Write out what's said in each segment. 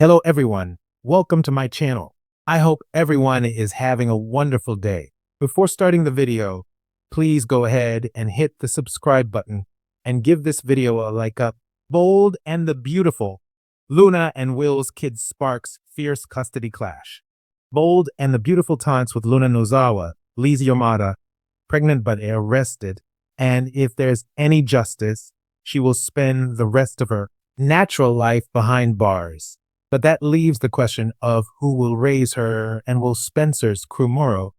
Hello everyone, welcome to my channel. I hope everyone is having a wonderful day. Before starting the video, please go ahead and hit the subscribe button and give this video a like up. Bold and the beautiful, Luna and Will's kid sparks fierce custody clash. Bold and the beautiful taunts with Luna Nozawa, Lizzie Yamada, pregnant but arrested, and if there's any justice, she will spend the rest of her natural life behind bars. But that leaves the question of who will raise her and will Spencer's Krumoro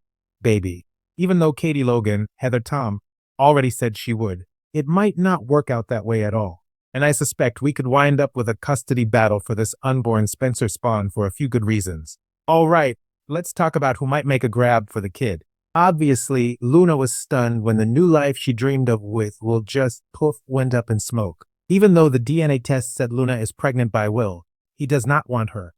baby. Even though Katie Logan, Heather Tom, already said she would, it might not work out that way at all. And I suspect we could wind up with a custody battle for this unborn Spencer spawn for a few good reasons. All right, let's talk about who might make a grab for the kid. Obviously, Luna was stunned when the new life she dreamed of with Will just poof went up in smoke. Even though the DNA test said Luna is pregnant by Will, he does not want her.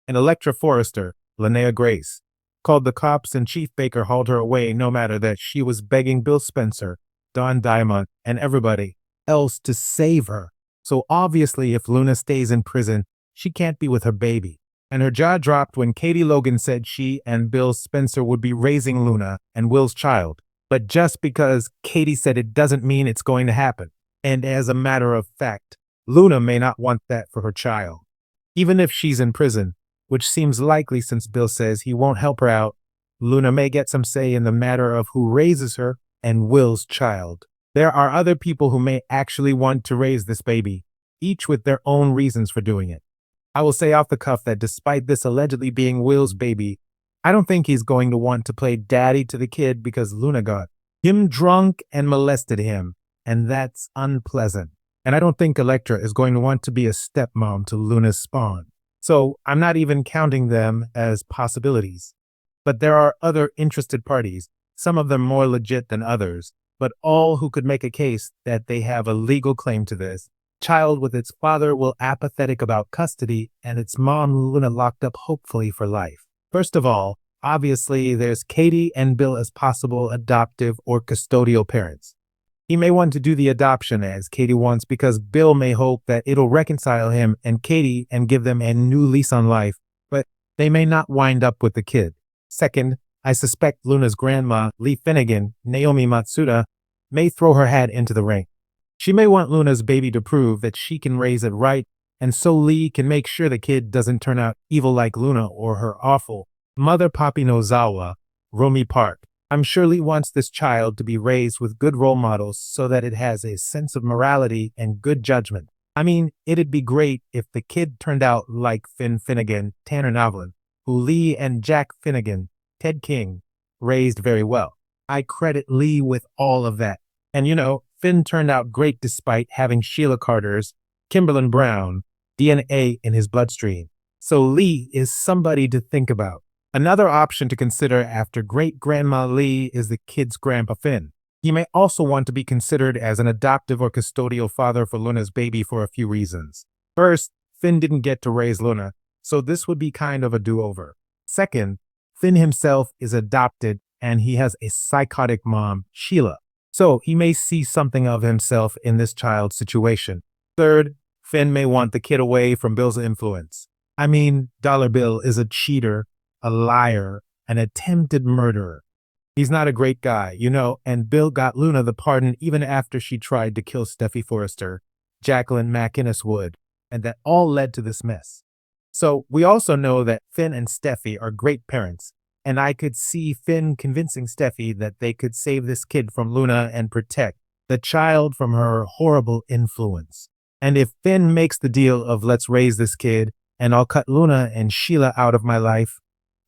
And Electra Forrester, Linnea Grace, called the cops and Chief Baker hauled her away no matter that she was begging Bill Spencer, Don Diamond, and everybody else to save her. So obviously if Luna stays in prison, she can't be with her baby. And her jaw dropped when Katie Logan said she and Bill Spencer would be raising Luna and Will's child. But just because Katie said it doesn't mean it's going to happen. And as a matter of fact, Luna may not want that for her child. Even if she's in prison, which seems likely since Bill says he won't help her out, Luna may get some say in the matter of who raises her and Will's child. There are other people who may actually want to raise this baby, each with their own reasons for doing it. I will say off the cuff that despite this allegedly being Will's baby, I don't think he's going to want to play daddy to the kid because Luna got him drunk and molested him, and that's unpleasant. And I don't think Electra is going to want to be a stepmom to Luna's spawn. So I'm not even counting them as possibilities. But there are other interested parties, some of them more legit than others, but all who could make a case that they have a legal claim to this child with its father will apathetic about custody and its mom Luna locked up hopefully for life. First of all, obviously there's Katie and Bill as possible adoptive or custodial parents. He may want to do the adoption as Katie wants because Bill may hope that it'll reconcile him and Katie and give them a new lease on life, but they may not wind up with the kid. Second, I suspect Luna's grandma, Lee Finnegan, Naomi Matsuda, may throw her hat into the ring. She may want Luna's baby to prove that she can raise it right, and so Lee can make sure the kid doesn't turn out evil like Luna or her awful mother Poppy Nozawa, Romy Park. I'm sure Lee wants this child to be raised with good role models so that it has a sense of morality and good judgment. I mean, it'd be great if the kid turned out like Finn Finnegan, Tanner Novlin, who Lee and Jack Finnegan, Ted King, raised very well. I credit Lee with all of that. And Finn turned out great despite having Sheila Carter's, Kimberlin Brown, DNA in his bloodstream. So Lee is somebody to think about. Another option to consider after great-grandma Lee is the kid's grandpa Finn. He may also want to be considered as an adoptive or custodial father for Luna's baby for a few reasons. First, Finn didn't get to raise Luna, so this would be kind of a do-over. Second, Finn himself is adopted and he has a psychotic mom, Sheila, so he may see something of himself in this child's situation. Third, Finn may want the kid away from Bill's influence. I mean, Dollar Bill is a cheater, a liar, an attempted murderer. He's not a great guy, and Bill got Luna the pardon even after she tried to kill Steffi Forrester, Jacqueline McInnes Wood, and that all led to this mess. So we also know that Finn and Steffi are great parents, and I could see Finn convincing Steffi that they could save this kid from Luna and protect the child from her horrible influence. And if Finn makes the deal of let's raise this kid and I'll cut Luna and Sheila out of my life,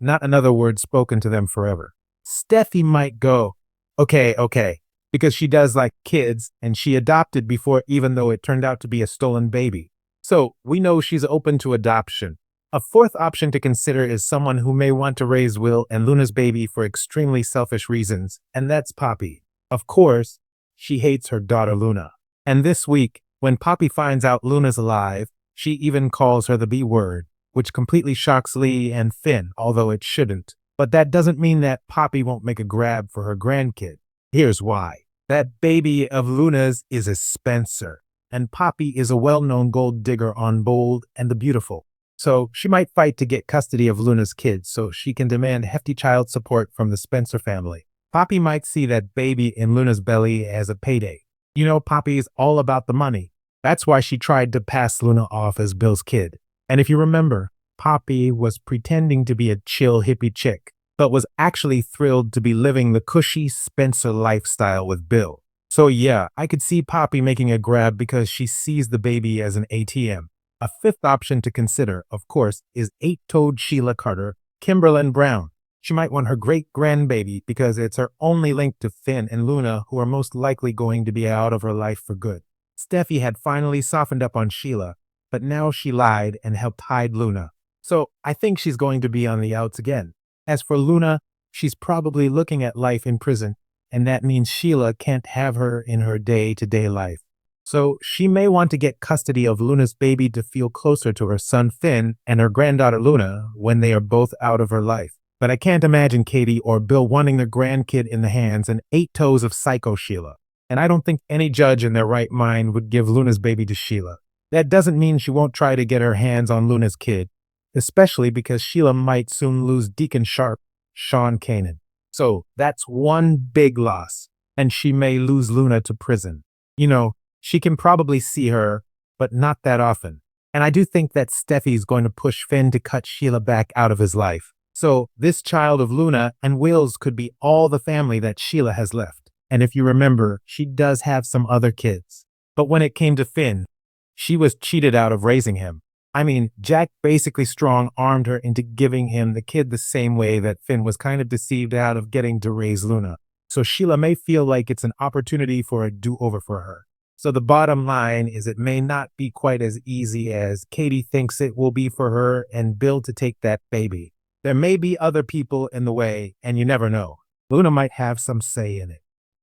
not another word spoken to them forever. Steffi might go, okay, because she does like kids and she adopted before even though it turned out to be a stolen baby. So we know she's open to adoption. A fourth option to consider is someone who may want to raise Will and Luna's baby for extremely selfish reasons, and that's Poppy. Of course, she hates her daughter Luna. And this week, when Poppy finds out Luna's alive, she even calls her the B word, which completely shocks Lee and Finn, although it shouldn't. But that doesn't mean that Poppy won't make a grab for her grandkid. Here's why. That baby of Luna's is a Spencer, and Poppy is a well-known gold digger on Bold and the Beautiful. So she might fight to get custody of Luna's kids so she can demand hefty child support from the Spencer family. Poppy might see that baby in Luna's belly as a payday. You know, Poppy is all about the money. That's why she tried to pass Luna off as Bill's kid. And if you remember, Poppy was pretending to be a chill hippie chick, but was actually thrilled to be living the cushy Spencer lifestyle with Bill. So yeah, I could see Poppy making a grab because she sees the baby as an ATM. A fifth option to consider, of course, is 8-toed Sheila Carter, Kimberlyn Brown. She might want her great-grandbaby because it's her only link to Finn and Luna, who are most likely going to be out of her life for good. Steffi had finally softened up on Sheila, but now she lied and helped hide Luna. So I think she's going to be on the outs again. As for Luna, she's probably looking at life in prison, and that means Sheila can't have her in her day-to-day life. So she may want to get custody of Luna's baby to feel closer to her son Finn and her granddaughter Luna when they are both out of her life. But I can't imagine Katie or Bill wanting their grandkid in the hands and 8 toes of Psycho Sheila. And I don't think any judge in their right mind would give Luna's baby to Sheila. That doesn't mean she won't try to get her hands on Luna's kid, especially because Sheila might soon lose Deacon Sharp, Sean Kanan. So that's one big loss, and she may lose Luna to prison. You know, she can probably see her, but not that often. And I do think that Steffi's going to push Finn to cut Sheila back out of his life. So this child of Luna and Will's could be all the family that Sheila has left. And if you remember, she does have some other kids. But when it came to Finn, she was cheated out of raising him. I mean, Jack basically strong-armed her into giving him the kid the same way that Finn was kind of deceived out of getting to raise Luna. So Sheila may feel like it's an opportunity for a do-over for her. So the bottom line is it may not be quite as easy as Katie thinks it will be for her and Bill to take that baby. There may be other people in the way, and you never know. Luna might have some say in it.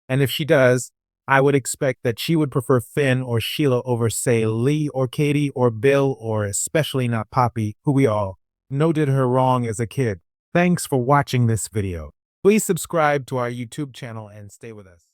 And if she does, I would expect that she would prefer Finn or Sheila over, say, Lee or Katie or Bill, or especially not Poppy, who we all know did her wrong as a kid. Thanks for watching this video. Please subscribe to our YouTube channel and stay with us.